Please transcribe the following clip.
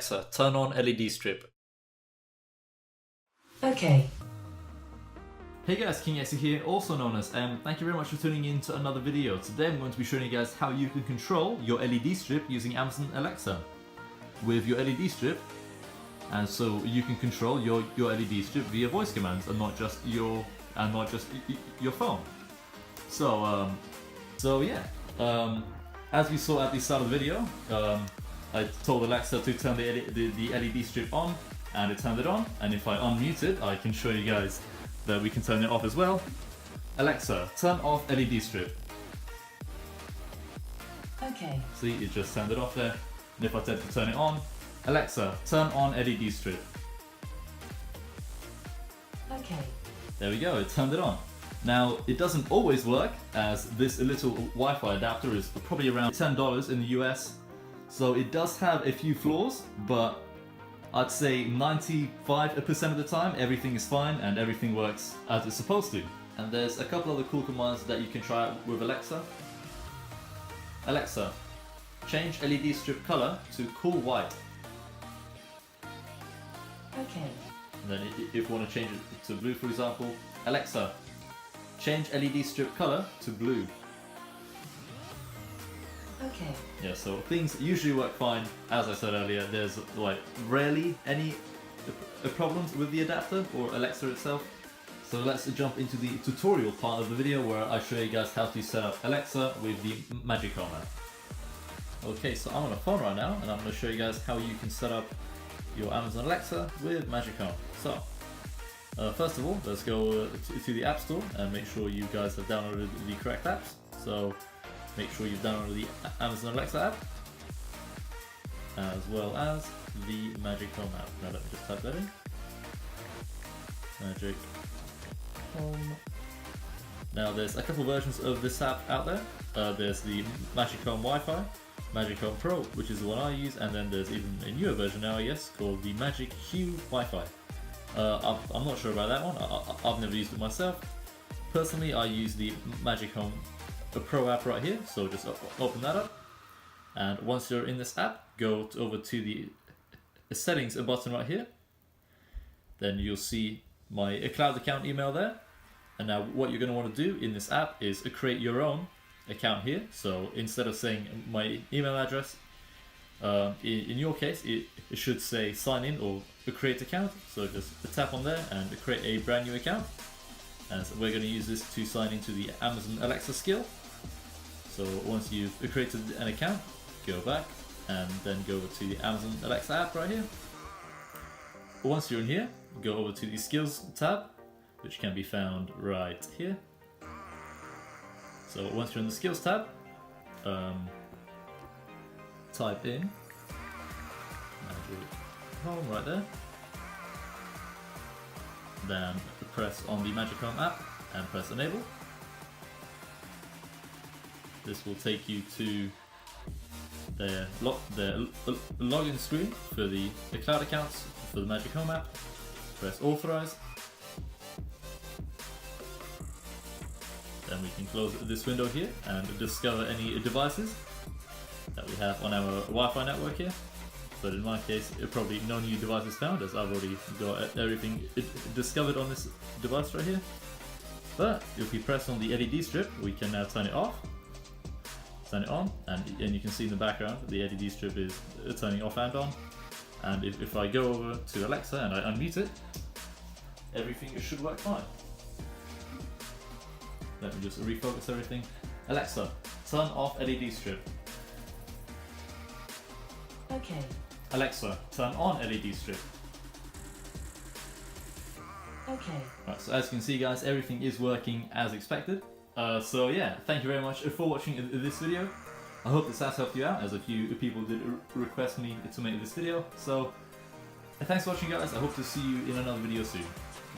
Alexa, turn on LED strip. Okay. Hey guys, King Exy here, also known as M. Thank you very much for tuning in to another video. Today I'm going to be showing you guys how you can control your LED strip using Amazon Alexa with your LED strip, and so you can control your LED strip via voice commands and not just your phone. So yeah, as we saw at the start of the video, I told Alexa to turn the LED strip on, and it turned it on. And if I unmute it, I can show you guys that we can turn it off as well. Alexa, turn off LED strip. Okay. See, it just turned it off there. And if I tend to turn it on, Alexa, turn on LED strip. Okay. There we go, it turned it on. Now, it doesn't always work, as this little Wi-Fi adapter is probably around $10 in the US. So it does have a few flaws, but I'd say 95% of the time everything is fine and everything works as it's supposed to. And there's a couple other cool commands that you can try out with Alexa. Alexa, change LED strip color to cool white. Okay. And then if you want to change it to blue, for example, Alexa, change LED strip color to blue. Okay. Yeah, so things usually work fine. As I said earlier, there's like rarely any problems with the adapter or Alexa itself. So let's jump into the tutorial part of the video where I show you guys how to set up Alexa with the Magic Home app. Okay, so I'm on a phone right now and I'm going to show you guys how you can set up your Amazon Alexa with Magic Home. So first of all, let's go to the App Store and make sure you guys have downloaded the correct apps. So make sure you've downloaded the Amazon Alexa app, as well as the Magic Home app. Now let me just type that in. Magic Home. Now there's a couple versions of this app out there. There's the Magic Home Wi-Fi, Magic Home Pro, which is the one I use, and then there's even a newer version now, I guess, called the Magic Hue Wi-Fi. I'm not sure about that one. I've never used it myself. Personally, I use the Magic Home Pro app right here, so just open that up, and once you're in this app, go over to the settings button right here. Then you'll see my cloud account email there, and now what you're going to want to do in this app is create your own account here. So instead of saying my email address, in your case it should say sign in or create account, so just tap on there and create a brand new account. And so we're going to use this to sign into the Amazon Alexa skill. So once you've created an account, go back and then go over to the Amazon Alexa app right here. Once you're in here, go over to the skills tab, which can be found right here. So once you're in the skills tab, type in Magic Home right there. Then press on the Magic Home app and press enable. This will take you to the login screen for the cloud accounts for the Magic Home app. Press authorize. Then we can close this window here and discover any devices that we have on our Wi-Fi network here. But in my case, probably no new devices found, as I've already got everything discovered on this device right here. But if we press on the LED strip, we can now turn it off, turn it on, and you can see in the background the LED strip is turning off and on. And if I go over to Alexa and I unmute it, everything should work fine. Let me just refocus everything. Alexa, turn off LED strip. Okay. Alexa, turn on LED strip. Okay. Right, so as you can see guys, everything is working as expected. So yeah, thank you very much for watching this video. I hope this has helped you out, as a few people did request me to make this video. So thanks for watching guys, I hope to see you in another video soon.